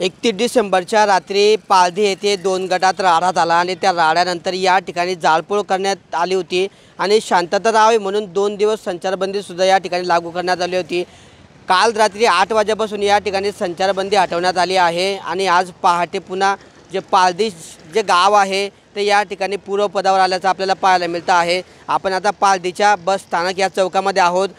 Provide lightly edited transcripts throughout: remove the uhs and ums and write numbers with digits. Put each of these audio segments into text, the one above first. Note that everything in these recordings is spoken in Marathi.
31 डिसेंबरच्या रात्री पालधी येथे 2 गटात राडा झाला आणि त्या राड्यानंतर या ठिकाणी जाळपोळ करण्यात आली होती आणि शांतता राहावी म्हणून 2 दिवस संचारबंदी सुद्धा या ठिकाणी लागू करण्यात आली होती। काल रात्री 8 वाजेपासून या ठिकाणी संचारबंदी हटवण्यात आली आहे आणि आज पहाटे पुन्हा जे पालधी जे गाव आहे ते या ठिकाणी पूर्वपदावर आल्याचं आपल्याला पाहायला मिळतं आहे। आपण आता पालधीच्या बस स्थानक या चौकामध्ये आहोत।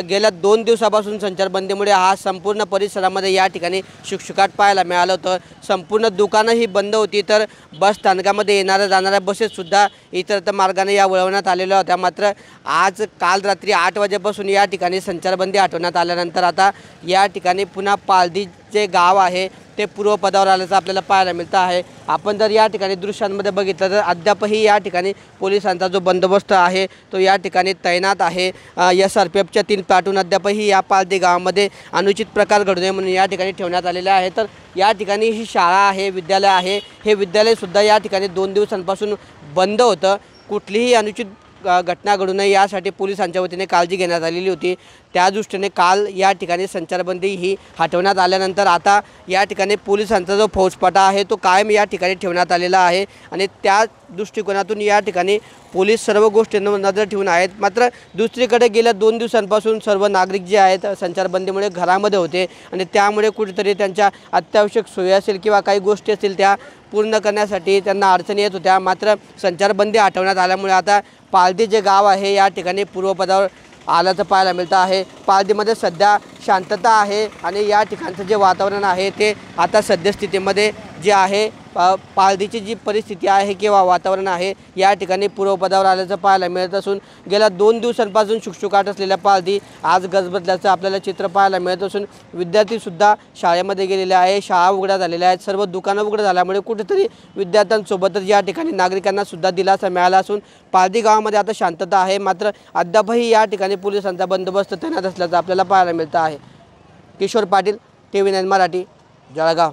गेल्या 2 दिवसापासून संचारबंदीमुळे हा संपूर्ण परिसरामध्ये या ठिकाणी शुकशुकाट पाहायला मिळालं होतं। संपूर्ण दुकानं ही बंद होती, तर बस स्थानकामध्ये येणाऱ्या जाणाऱ्या बसेससुद्धा इतरत्र मार्गाने या वळवण्यात आलेल्या होत्या। मात्र आज काल रात्री 8 वाजेपासून या ठिकाणी संचारबंदी हटवण्यात आल्यानंतर आता या ठिकाणी पुन्हा पालधी जे गाव आहे ते पूर्वपदावर आल्याचं आपल्याला पाहायला मिळतं आहे। आपण जर या ठिकाणी दृश्यांमध्ये बघितलं तर अद्यापही या ठिकाणी पोलिसांचा जो बंदोबस्त आहे तो या ठिकाणी तैनात आहे। SRPFच्या 3 प्लाटून अद्यापही या पालधी गावामध्ये अनुचित प्रकार घडू नये म्हणून या ठिकाणी ठेवण्यात आलेले आहे। तर या ठिकाणी ही शाळा आहे, विद्यालय आहे, हे विद्यालयसुद्धा या ठिकाणी 2 दिवसांपासून बंद होतं। कुठलीही अनुचित घटना घडू नये यासाठी पोलिसांच्या वतीने काळजी घेण्यात आलेली होती। त्या दृष्टीने काल या ठिकाणी संचारबंदी ही हटवण्यात आल्यानंतर आता या ठिकाणी पोलिसांचा जो फौजफाटा आहे तो कायम या ठिकाणी ठेवण्यात आलेला आहे आणि त्या दृष्टिकोनातून या ठिकाणी पोलीस सर्व गोष्टींवर नजर ठेवून आहेत। मात्र दुसरीकडे गेल्या 2 दिवसांपासून सर्व नागरिक जे आहेत संचारबंदीमुळे घरामध्ये होते आणि त्यामुळे कुठेतरी त्यांच्या अत्यावश्यक सोयी असेल किंवा काही गोष्टी असतील त्या पूर्ण करण्यासाठी त्यांना अडचणी येत होत्या। मात्र संचारबंदी हटवण्यात आल्यामुळे आता पालधी जे गाव आहे या ठिकाणी पूर्वपदावर आल्याचं पाहायला मिळतं आहे। पालधीमध्ये सध्या शांतता आहे आणि या ठिकाणचं जे वातावरण आहे ते आता सद्यस्थितीमध्ये जे आहे पालधीची जी परिस्थिती आहे किंवा वातावरण आहे या ठिकाणी पूर्वपदावर आल्याचं पाहायला मिळत असून गेल्या 2 दिवसांपासून शुकशुकाट असलेल्या पालधी आज गजबजल्याचं आपल्याला चित्र पाहायला मिळत असून विद्यार्थीसुद्धा शाळेमध्ये गेलेले आहे, शाळा उघड्या झालेल्या आहेत, सर्व दुकानं उघडं झाल्यामुळे कुठेतरी विद्यार्थ्यांसोबतच या ठिकाणी नागरिकांनासुद्धा दिलासा मिळाला असून पालधी गावामध्ये आता शांतता आहे। मात्र अद्यापही या ठिकाणी पोलिसांचा बंदोबस्त तैनात असल्याचं आपल्याला पाहायला मिळतं आहे। किशोर पाटील, TV9 मराठी, जळगाव।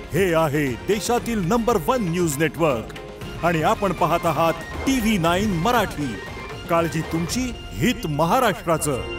हे आहे देशातील नंबर 1 न्यूज नेटवर्क आणि आपण पाहत आहात TV9 मराठी। काळजी तुमची, हित महाराष्ट्राचं।